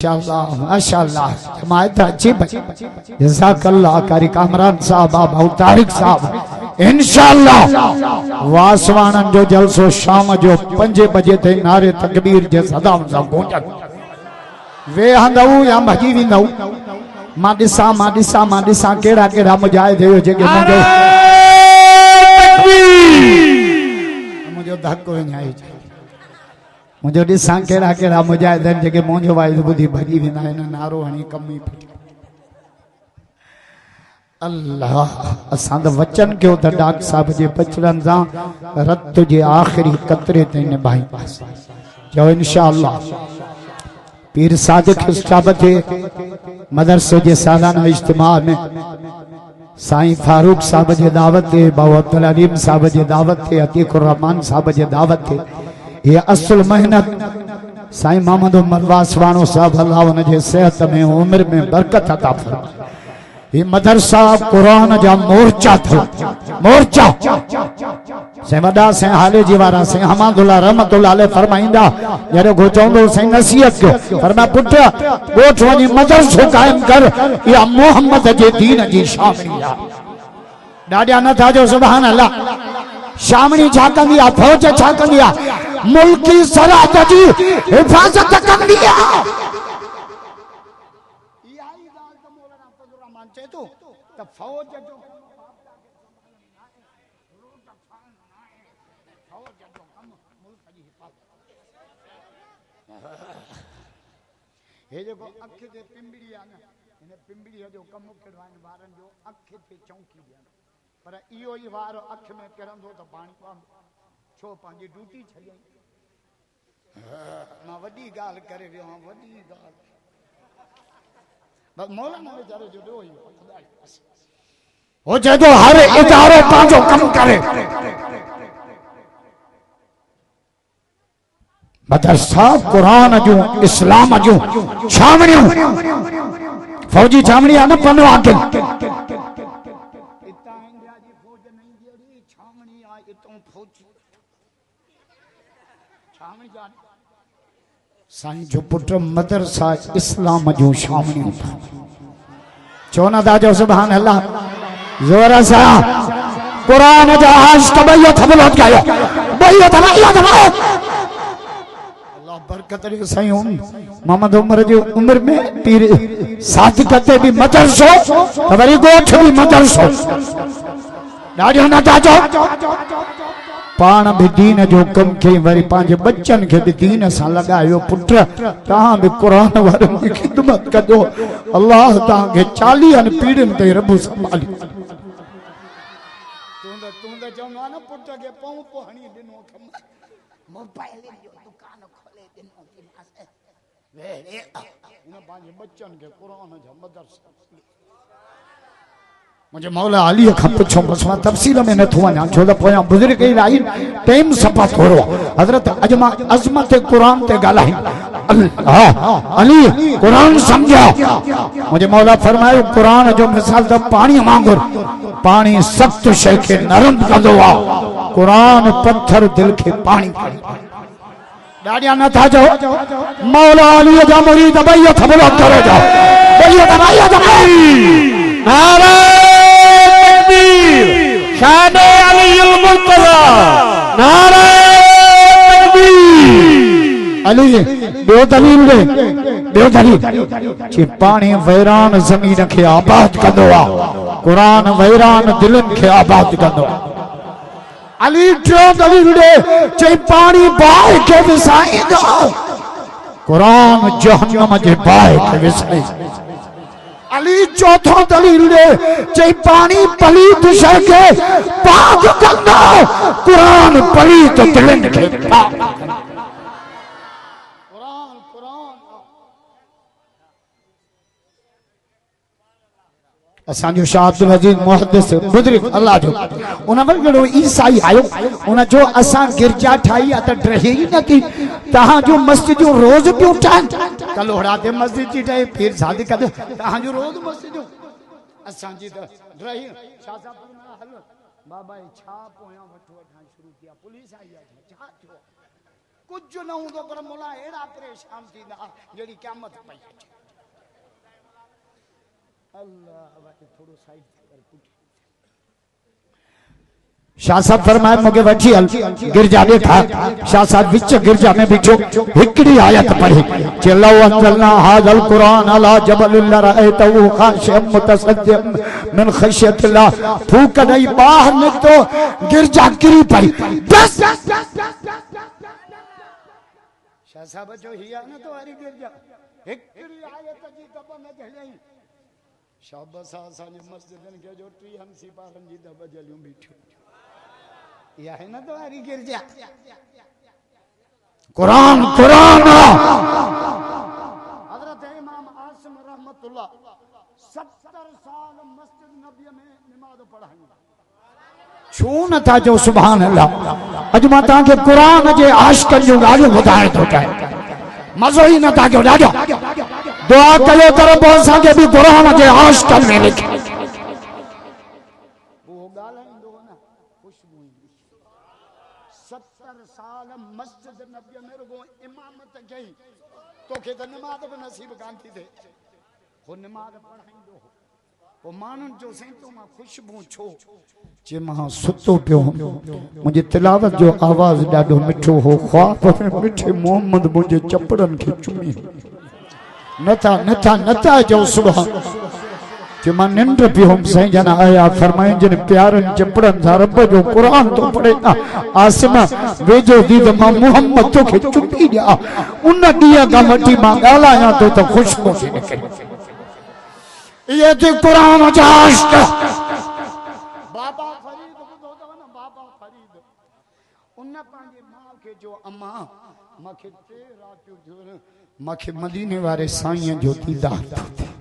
माशाअल्लाह जमात अच्छी बची। जज़ाकल्लाह कारी कामरान साहब अबू तारिक साहब इंशाअल्लाह वासवाणन जो जलसो शाम जो 5 बजे ते नारे तकबीर जे सदाम सा गूंजन वे हंदऊ या भजी विंदऊ। मां दिसा केड़ा केड़ा मुजाहिद हो जेके मुझो धक्को विञाई मुझे दिसा केड़ा केड़ा मुजाहिदन जेके मुझो वाइद बुधी भजी विना इन नारो हणी कमी फिटी। अल्लाह असां द वचन क्यों त डॉक्टर साहब जे बचड़न सा रत जे आखिरी कतरे ते निभाई पास जो इंशाअल्लाह पीर सादिक साहब थे मदरसे जे सालाना इज्तिमा में साईं फारूक साहब जे दावत थे बाबा अब्दुल अलीम साहब जे दावत थे अतीकुर रहमान साहब जे दावत थे ये असल मेहनत साईं मोहम्मद उमर वासवाणो साहब अल्लाह उनके सेहत में उम्र में बरकत अता फरमाए। ये मदरसा कुरान जा मोर्चा थो मोर्चा से वडा से हाले जीवारा से हमादुल्लाह रहमतुल्लाह अलैह फरमाइंदा जरे गो चौंदो से नसीहत को फरमा पुत्र गोठ वनी मदरसो कायम कर या मोहम्मद जे दीन जी शामिल डाडिया न था जो सुभान अल्लाह शामणी छा कंदी आ फौज छा कंदी आ मुल्की सरहद जी हिफाजत कंदी आ। इहाई गाल त मौलाना फजल रहमान चए तो त फौज जो फौज जो कम मुल्क जी हिफाजत हे जेको अख ते पिंबड़ी आ न इन पिंबड़ी जो कम केड़ो आइन वारन जो अख ते चौकी ॾियण पर इहो ई वार अख में किरंदो त पाणी पवंदो छो पंहिंजी ड्यूटी छॾियई। मां वॾी ॻाल्हि करे वियो आहियां वॾी ॻाल्हि बस मौलाना वीचारे जो ॾियो ई हो चए थो हर इदारो पंहिंजो कमु करे मदरसा कुरान जूं इस्लाम जूं छावणियूं फौजी छावणी आहे न पनवा के साईं जो पुत्र मदरसा इस्लाम जो शामिल चोना दाजो सुभान अल्लाह जोर सा कुरान जा आश कबैयो थबलो गयो बयो दबायो अल्लाह बरकत रे साईं मोहम्मद उमर जो उम्र में पीर सादिक ते भी मदरसो तवरी गोठ भी मदरसो दाजो ना दाजो पान भी दीन जो कम के वरी पांच बच्चन के भी दीन सा लगायो पुत्र तहां भी कुरान वारन की खिदमत कजो अल्लाह ता के 40 पीढ़िन ते रब संभाली तुंद जमाना पुत्र के पौ पोहणी दिनो खम मोबाइल जो दुकान खोले दिनो की मासे वे इन पांच बच्चन के कुरान जो मदरसा मुझे मौला अली खां पुछो बस मां तफसील में न थो वञा छो त पोयां बुजुर्ग ई लाइन टाइम सफा थोरो हजरत अजमा अजमत कुरान ते ॻाल्हाई अली कुरान समझो मुझे मौला फरमायो कुरान जो मिसाल त पानी वांगुर पानी सख्त शइ खे नरम कंदो आहे कुरान पत्थर दिल खे पानी ॾाढिया नथा जो मौला अली जा मुरीद भई थबलो करे जाओ भई दबाइयो नारा शाने अलीउल मुर्तज़ा नारे तकबीर अली दो दलील जे पानी वैरान जमीन के आबाद कंदो आ कुरान वैरान दिलन के आबाद कंदो अली जो दलील दे जे पानी बाहि के विसाईंदो कुरान जहन्नम जे बाहि के विसाई अली चौथो दलील दे जे पानी पलीत शय के पाक कंदो कुरान पलीत दिलन के पाक असांजो शाह अब्दुल अजीज मुहद्दिस बुजुर्ग अल्लाह जो उन वगड़ो ईसाई आयो उन जो असा गिरजा ठाई त ड्रही न की तहां जो मस्जिद जो रोज पियो ठान कलोड़ा ते मस्जिद जी ठाई फिर शादी कर तहां जो रोज मस्जिद जो असा जी त ड्रही शाह साहब हल बाबा छा पोया वठो वठा शुरू किया पुलिस आई छा थियो कुछ न हूंदो पर मुला अहिड़ा परेशान थींदा जहिड़ी क़यामत पई अचे। अल्लाह भाई थोड़ो साइड कर पुठी शाह साहब फरमाए मुझे वठी हल गिरजा देखा। शाह साहब विच गिरजा में बिठो हिकड़ी आयत पढ़ी चलो अंजलना हाज़ल कुरान अला जबल लरअतहु खाशिअम मुतसद्दिअम मिन खशियतिल्लाह। फूक नहीं बाहर निकतो गिरजा गिरी पई बस। शाह साहब जो हिया न तो हरी गिरजा हिकड़ी आयत जी दब न झलई। शाबाश असांजी मस्जिदन के जो 3 हंसी पारन जी दब जलियूं बीठियूं या है ना तुम्हारी गिरजा कुरान कुरान। हजरत इमाम आसिम रहमतुल्लाह 70 साल मस्जिद नबी में नमाज पढ़ाई छू न था जो सुभान अल्लाह। अज मां तव्हांखे कुरान जे आशिक़नि जो ॻाल्हियूं ॿुधाए थो चाहियां मज़ो ई न था कयो। ॾाढो दुआ कयो तर पोइ असांखे बि कुरान जे आशिक़नि में लिखे वो ॻाल्हाईंदो न ख़ुशबू ईंदी। 70 साल मस्जिद नबी में रुगो इमामत कई तोखे त नमाज बि नसीब कान थी थिए हो नमाज पढ़ाईंदो हो पोइ माण्हुनि जो साईं तो मां ख़ुशबू छो जे मां सुतो पियो मुंहिंजी तिलावत जो आवाज़ ॾाढो मिठो हो ख्वाब में मिठे मोहम्मद मुंहिंजे चपड़नि खे चुमी नथा नथा नथा जो सुभान जे मां निंड पियो हुउमि साईं जन आया फरमाइनि जिन प्यारनि चपड़नि सां रब जो क़ुरान तो पढ़े आसिम वेझो थी त मां मोहम्मद तोखे चुमी ॾियां उन ॾींहं खां वठी मां ॻाल्हायां थो त ख़ुशबू थी निकिरे। ये थी क़ुरान जा आशिक़ बाबा फरीद ॿुधो अथव न बाबा फरीद उन पंहिंजे माउ खे जो अम्मा मूंखे 3 रातियूं थियो मूंखे मदीने वारे साईं जो दीदार थो थिए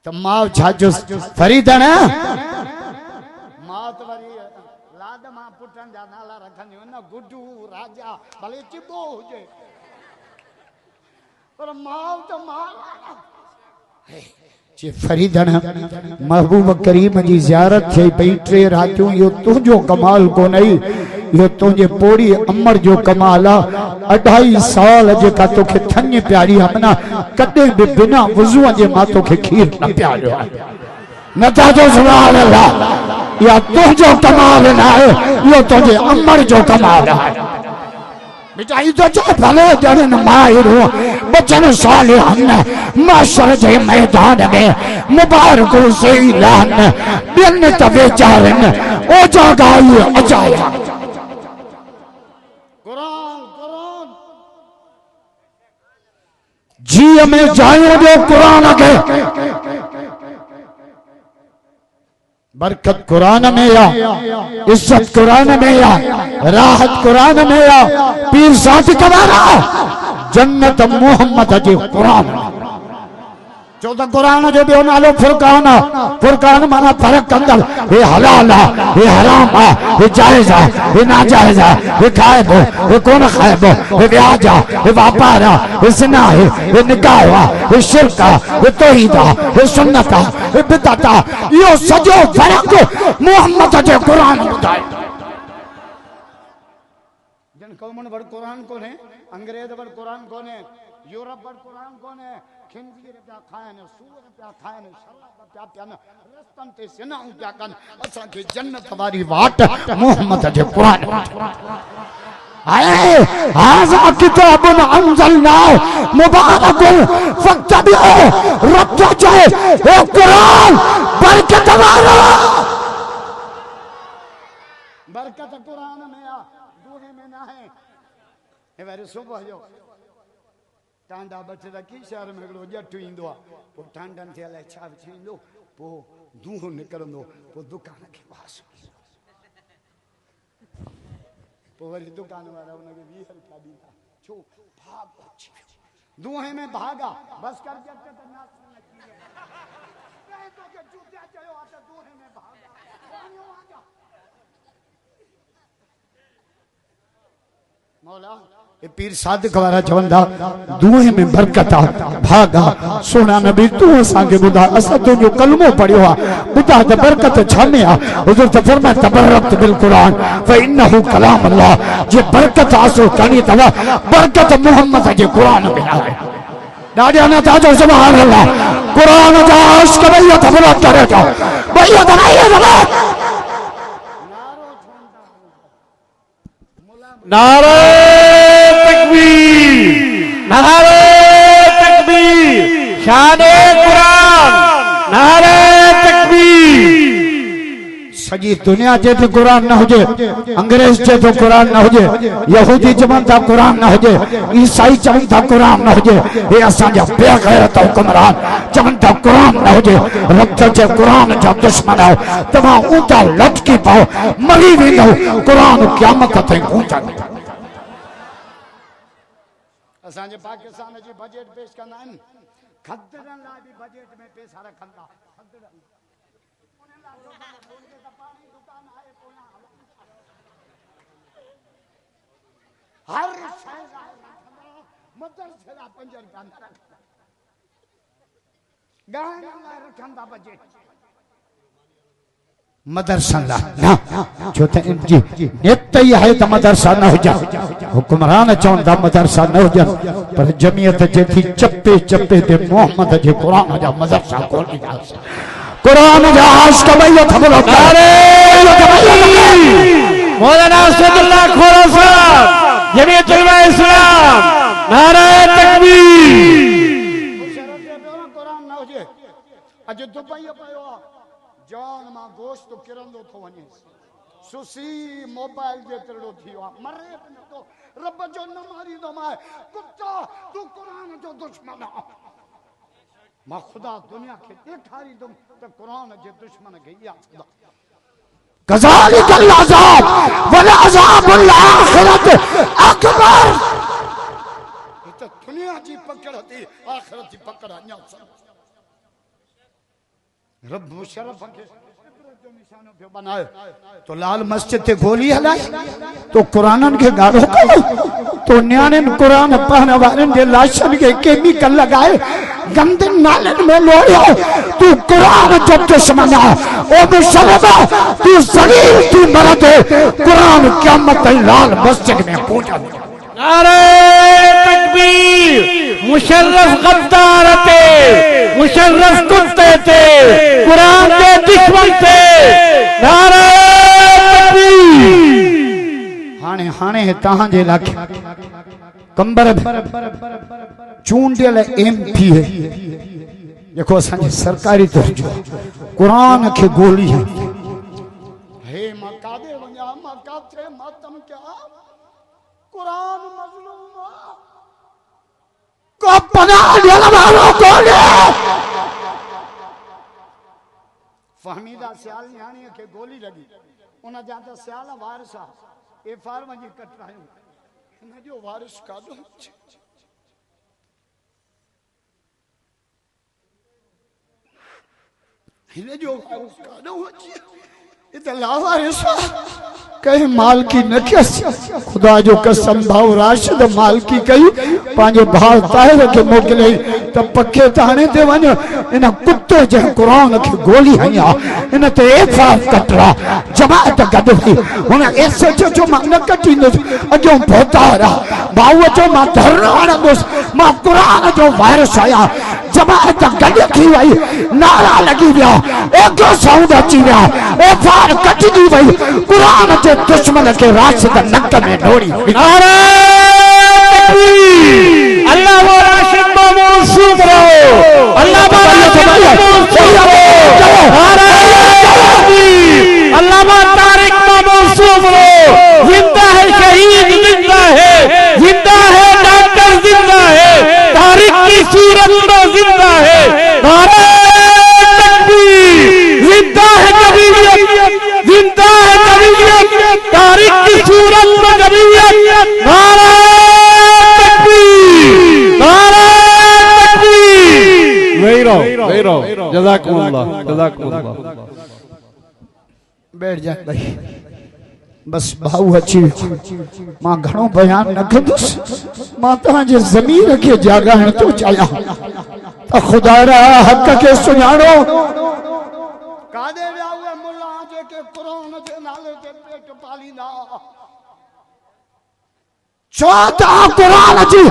तो मां छाजो फरीदन मां तो वरी लाद मां पुटन जा नाला रखंदी न गुड्डू राजा भले चिबो हुजे पर मां तो मां जे फरीदन महबूब करीम जी ज़ियारत थई पई 3 रातियूं यो तुझो कमाल को नहीं यो तुझे पोड़ी अमर जो कमाल आ 2.5 साल जेका तोखे थन प्यारी अपना कदे भी बिना वुज़ू जे मां तोखे खीर न प्यारियो नथा जो सुभान अल्लाह या तुझो कमाल ना है यो तुझे अमर जो कमाल है बेटा ये तो भले जन माहिर हो बचन सालिहन माशर जे मैदान में मुबारक से ऐलान बिन तवेचारन ओ जगाई अजाया कुरान कुरान जी में जाए जो कुरान के बरकत कुरान में या इज्जत कुरान में या राहत कुरान में या पीर साथ कबारा जन्नत मोहम्मद जे कुरान जो तो कुरान जो बियो नालो फुरकान फुरकान माना फर्क कंदड़ हे हलाल हे हराम हे जायज हे नाजायज हे खाइबो हे कोन खाइबो हे व्याज हे व्यापार हे ज़िना हे निकाह हे शिरक हे तौहीद हे सुन्नत हे बिदअत यो सजो फर्क मोहम्मद जे कुरान बुधाए जन कौमन बड़ कुरान कोने अंग्रेज बड़ कुरान कोने यूरोप बड़ कुरान कोने खिंजीर पिया खाइन सूर पिया खाइन शराब पिया पियन रस्तन ते सिनाऊं पिया कन असां के जन्नत वारी वाट मोहम्मद जे कुरान आए हाज़ा किताबुन अंज़लना मुबारकुन फत्तबिउ रब चाहे ए कुरान बरकत वाला बरकत कुरान में आ दूहे में ना है ए वारे सुबह जो टांडा बच रखी शहर में हिकिड़ो ॼटु ईंदो आहे पोइ टांडनि थे अलाए छा विछाईंदो पोइ दूंहों निकिरंदो पोइ दुकान खे वास पोइ वरी दुकान वारा हुनखे 20 रुपया ॾींदा छो भाग अची वियो दूंहें में भागा बस कर ॼट त नास न थी वियो तोखे चूतिया चयो आहे त दूंहें में भागा ये पीर सादिक वारा चवंदा दुए में बरकत आ भागा सोना नबी तू असांखे बुधा असां तुंहिंजो कलमो पढ़ियो आहे बुधा त बरकत छा में आहे हुज़ूर त फरमाया तबरकत बिल कुरान फ इन्नहु कलाम अल्लाह जे बरकत हासिल करणी अथव बरकत मोहम्मद जे कुरान में आहे ॾाढा न ताजो सुभान अल्लाह कुरान जा इश्क भई थबला करे थो भई त नारे तकबीर नारे तकबीर शाने कुरान नारे तकबीर सजी दुनिया जे तो कुरान न हुजे अंग्रेज जे तो कुरान न हुजे यहूदी चवन था कुरान न हुजे ईसाई चवन था कुरान न हुजे ये असांजा बेगैरत हुक्मरान चवन था कुरान न हुजे रब जे कुरान जा दुश्मन हो तमा ऊंचा लटकी पाओ मरी वेंदो कुरान क़यामत ताईं ऊंचा असांजे पाकिस्तान जी बजट पेश कंदा आहिनि खदरन लाइ बि बजट में पैसा रखंदा हर शय मदरसे ला 5 रुपया गान ला रखंदा बजट मदरसा ला ना जो त जी नेत ही है त मदरसा न हो जा हुक्मरान चवंदा मदरसा न हो जा पर जमीयत जे थी चप्पे चप्पे ते मोहम्मद जे कुरान जा मदरसा खोली जा कुरान जा आशिक भई थबलो करे मौलाना असदुल्लाह खोरा साहब जमीयत उलमा इस्लाम नारे तकबीर कुरान न हो जे अज दुबई पयो जान मां गोश्त किरंदो थो वने सुसी मोबाइल जे तरड़ो थियो मरे तो रब जो न मारी दो माए कुत्ता तू कुरान जो दुश्मन मां खुदा दुनिया के देखारी दूं तो कुरान जे दुश्मन के या खुदा कज़ालिकल अज़ाब वल अज़ाबुल आखिरत अकबर ये तो दुनिया जी पकड़ थी आखिरत जी पकड़ अन्या रब मुशर्रफ के जो निशानो पे बनाए तो लाल मस्जिद ते गोली हलाए तो कुरानन के गाड़ो कयो तो न्याणन कुरान पढ़न वारन जे लाशन के केमिकल लगाए गंदे नालन में लोड़ियो तू कुरान जो दुश्मन है ओ मुशर्रफ तू जलील तू मर्द कुरान क़यामत लाल मस्जिद में पहुंचा नारे तकबीर मुशर्रफ गद्दार थे मुशर्रफ कुत्ते थे कुरान के दुश्मन थे नारे तकबीर हाने हाने ताहां जे लाखे कंबर चूंडियल एमपी है देखो असांजी सरकारी तर्जो कुरान के गोली है हे मकादे वञा मकाथे मातम क्या कुरान मजलूम को पनाह ॾियण वारो कोन्हे फहमीदा सियाल नियाणीअ खे गोली लगी उन जा त सियाल वारिस आहे एफआर वञी कटरायूं हिन जो वारिस काॾो हिन जो वारिस काॾो अचे ये तो लावारिस कहीं माल की न किस खुदा जो कसम भाव राशिद माल की कही पांजे भाव ताहिर के मोकले त पक्के थाने ते वञ इन कुत्ते जे कुरान के गोली हया इन ते एफआर कटरा जमात गड हुई हुन ऐसे जो मां न कटींदो अजो भोतारा भाव जो मां धरणो हणंदुस मां कुरान जो वारिस आया जमात गड थी वई नारा लगी विया एगो साउंड अची विया एफआर कटजी वई कुरान जे दुश्मन के राशिद नक में ढोड़ी नारे तकबीर अल्लाह वो राशिद मौसूफ रहो अल्लाह अल्लाह तारिक मौसूफ रहो जिंदा है शहीद जिंदा है डॉक्टर जिंदा है तारिक की सूरत में जिंदा है नारे तकबीर जिंदा है कबीरियत जिंदा है कबीरियत तारिक की सूरत में कबीरियत नारे तकबीर नारे तकबीर वही रहो जज़ाकुमुल्लाह बैठ जा भाई बस भाऊ अची मां घणो बयान न कंदुस मां तव्हांजे ज़मीर खे जागाइण थो चाहियां त ख़ुदा रा हक़ खे सुञाणो काॾे विया उहे मुल्ला जेके क़ुरान जे नाले ते पेट पालींदा छो त क़ुरान जी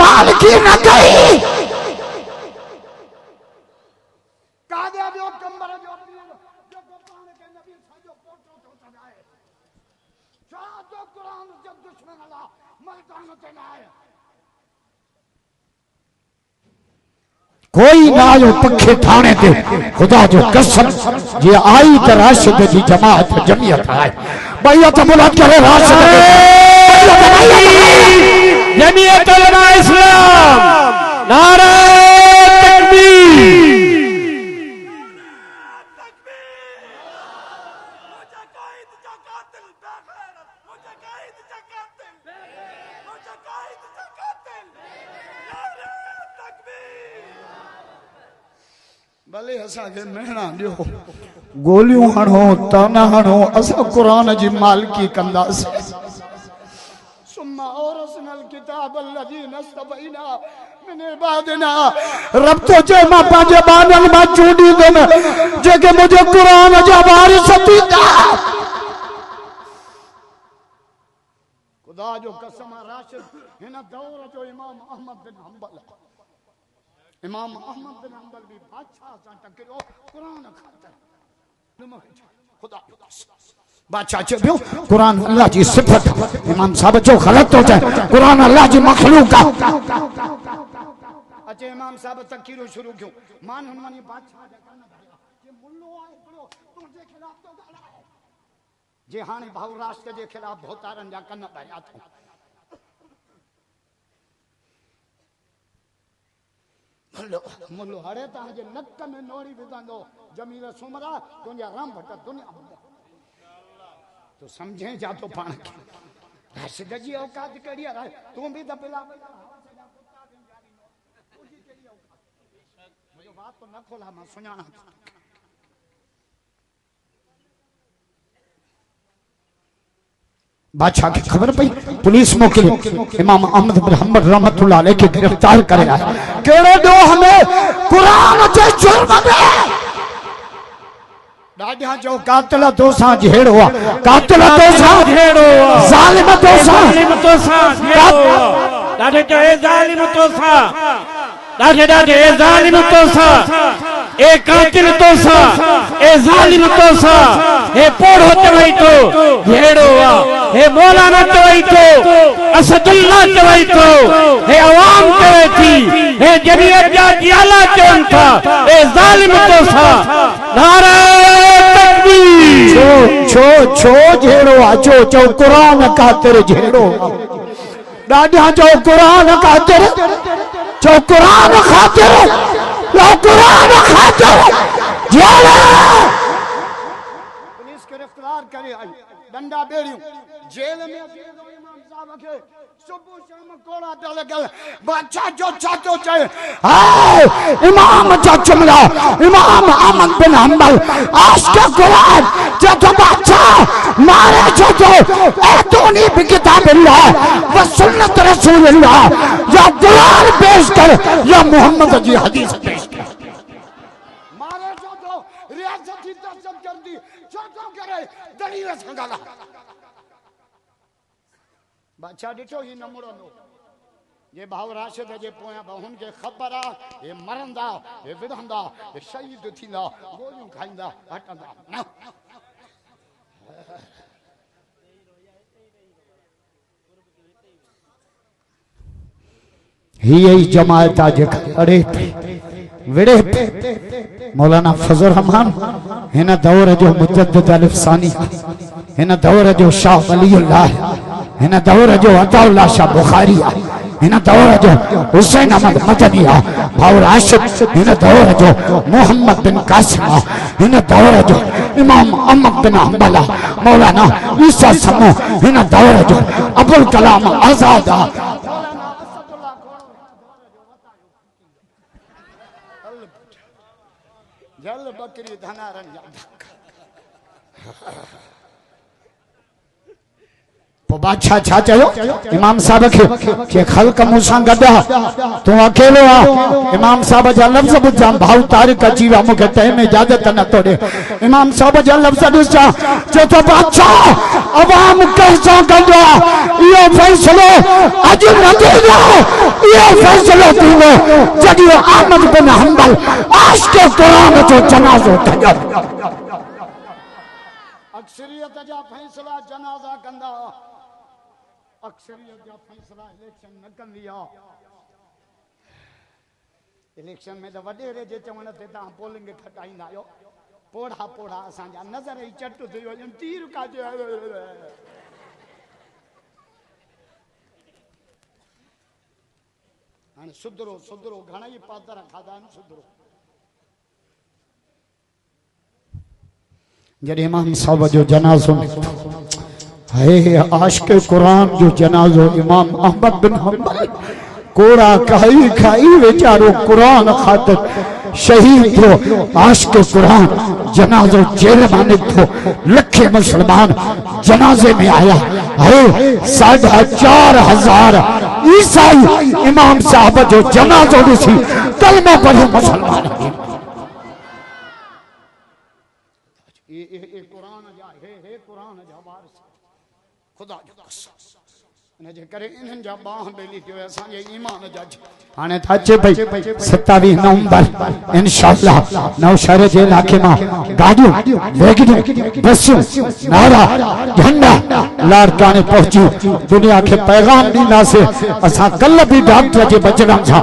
मालिकी न कई काॾे वियो कंबर जो पीर जेको पाण खे नबी सॼो पोटो थो सॾाए छो त क़ुरान जो दुश्मन अला मर्दान ते न आहे कोई ना आयो पखे थाने ते खुदा जो कसम जे आई त राशिद जी जमात जमियत आहे बैयत बुलंद करे राशिद जमियत उलमा इस्लाम नारा तकबीर भले असा के मेहना दियो गोलियों हणो ताना हणो असा कुरान जी मालिकी कंदास सुम्मा औरसनल किताब अल्लज़ी नस्तबैना मिन इबादिना रब तो जे मां पंहिंजे बानन मां चूंडी दम जेके मुझे कुरान जा वारिस थींदा खुदा जो कसम राशिद हिन दौर जो इमाम अहमद बिन हंबल इमाम अहमद बिन हंबल भी बादशाह सां टकरियो कुरान खातर खुदा बादशाह चयो कुरान अल्लाह जी सिफत इमाम साहब जो गलत हो जाए कुरान अल्लाह जी मखलूक है अचे इमाम साहब तकीरो शुरू क्यों मान हुनमानी बादशाह जा कन भरिया जे मुल्लो आहे हिकिड़ो तुंहिंजे खिलाफ तो ॻाल्हाए जे हाणे भाऊ राष्ट्र जे खिलाफ भोतारन जा कन भरिया अथऊं मुल्लो हरे तव्हांजे नक में नोड़ी विझंदो जमील सुमरा तुंहिंजा राम भट दुनिया तो समझे जा तो पाण खे राशिद जी औकात कहिड़ी आहे तूं बि त पिला मुंहिंजो बात तो न खोला मां सुञाणा बादशाह की खबर पई पुलिस मोकिली इमाम अहमद बिन हंबल रहमतुल्लाह अलैह के गिरफ्तार करे आया केड़े दो हमें कुरान जे जुर्म में डाढिया जो कातिल तोसां जहिड़ो आहे कातिल तोसां जहिड़ो आहे ज़ालिम तोसां जहिड़ो ॾाढे चए ज़ालिम तोसां ॾाढे ज़ालिम तोसां ए कातिल तोसां ए ज़ालिम तोसां हे पोड़ो चवई तो जहिड़ो आहे हे मौलाना चवई तो असदुल्ला चवई तो हे अवाम चवे थी हे जमीयत जा जियाला चवनि था ए ज़ालिम तोसां नारा तकबीर छो जहिड़ो आहे चो कुरान कातिर जहिड़ो ॾाढा जो कुरान खातिर चो कुरान खातिर कुरान खातिर पुलिस गिरफ्तार करे आई डंडा बेड़ियूं जेल में इमाम साहब के सुबह शाम कोड़ा लॻल बादशाह जो चाचो चए हाय इमाम जा जुमला इमाम अहमद बिन हंबल आशिक कुरान जब बादशाह मारे जो एतोनी भी किताब अल्लाह व सुन्नत रसूलुल्लाह या कुरान पेश कर या मोहम्मद जी हदीस पेश कर मारे जो रियासत की तसब कर दी जो करे दलील से गाला बादशाह डिठो ही नमूरो नो ये भाव राशिद जे पोया बहुन के खबर आ ये मरंदा ये विधंदा ये शहीद थींदा गोलियूं खाइंदा हटंदा न ही जमात आज अड़े विड़े मौलाना फजल रहमान हिन दौर जो मुजद्दिद अलिफ सानी हिन दौर जो शाह वलीउल्लाह हिन दौर जो अताउल्लाह शाह बुखारी हिन दौर जो हुसैन अहमद मदनी भाउ राशिद हिन दौर जो मोहम्मद बिन कासिम हिन दौर जो इमाम अहमद बिन हंबल मौलाना ईसा समो हिन दौर जो अबुल कलाम आजाद जल बकरी धनारन बादशाह छा चयो इमाम साहब के खल्क मूंसां गॾु तू अकेलो आ। इमाम साहब जा लफ्ज़ ॿुधां भाऊ तारिक अची विया मूंखे तंहिं में इजाज़त न थो ॾे। इमाम साहब जा लफ्ज़ ॾिसां चओ त बादशाह अवाम कंहिंसां गॾु आहे इहो फ़ैसिलो अॼु न थींदो। इहो फ़ैसिलो थींदो जॾहिं अहमद बिन हंबल आशिक़ क़ुरान जो जनाज़ो कढियो। अक्सरियत जा फ़ैसिला जनाज़ा कंदा। अक्सरियत जा फैसला इलेक्शन न कंदी आहे। इलेक्शन में तो वडेरे जे चवण ते तव्हां पोलिंग खटाईंदा आहियो। पोड़ा पोड़ा असांजा नज़र ई चट थी वञनि तीर काजे। हाणे सुधरो सुधरो घणई पादर खाधा आहिनि सुधरो। जॾहिं इमाम साहब जो जनाज़ो है आशिक़ कुरान जो जनाज़ो इमाम अहमद बिन हंबल कोड़ा खाई खाई बेचारो कुरान खातिर शहीद थियो। आशिक़ कुरान जनाज़ो जेल में निकतो। लखे मुसलमान जनाजे में आया है। 4,500 ईसाई इमाम साहब जो जनाज़ो ॾिसी कलमा पढ़े मुसलमान। ये कुरान जा हे कुरान जा वारिस खुदा जो कसम इनजे करे इन्हनि जा बाह बेली थियो असांजे ईमान जा। हाणे था अचे पई 27 नवंबर इंशाअल्लाह नौशहर जे इलाके मां गाड़ियूं वैगनियूं बसूं नारा झंडा लाड़काने पहुची दुनिया के पैगाम ॾींदासीं। असां कल भी डॉक्टर जे बचड़नि सां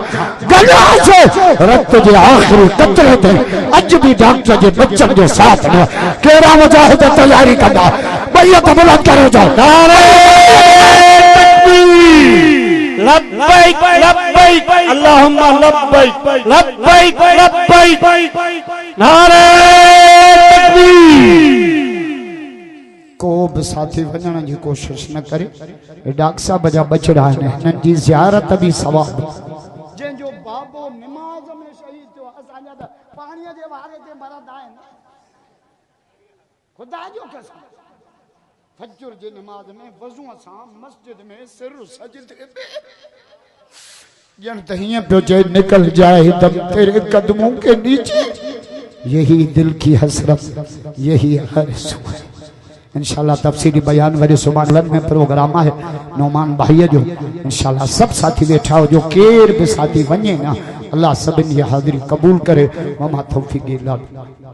गॾासीं रत जे आख़िरी कतरे ते अॼु भी डॉक्टर जे बचनि जो साथ ॾियो। कहिड़ा मुजाहिद तयारी कंदा बैत बुलंद करो जाओ। लब्बैक लब्बैक अल्लाहुम्मा लब्बैक लब्बैक लब्बैक नारे तकबीर। को भी साथी वञण जी कोशिश न करे। डॉक्टर साहब जा बचड़ा आहिनि हिननि जी ज़ियारत भी सवाब। जंहिंजो बाबो नमाज़ में शहीद थियो असांजा त पाणीअ जे वारे ते मरंदा आहिनि। खुदा जो कसम फजर जी नमाज में वज़ू सां मस्जिद में सिर सजदे पे जन तहिया पे जे निकल जाए दम तेरे कदमों के नीचे। यही दिल की हसरत यही हर सुबह। इंशाल्लाह तफसीली बयान वरी सुबह में प्रोग्राम है नौमान भाई जो। इंशाल्लाह सब साथी बैठा हो जो केर भी साथी वने ना अल्लाह सभिनी जी हाज़िरी कबूल करे। वमा तौफीक़ इल्ला बिल्लाह।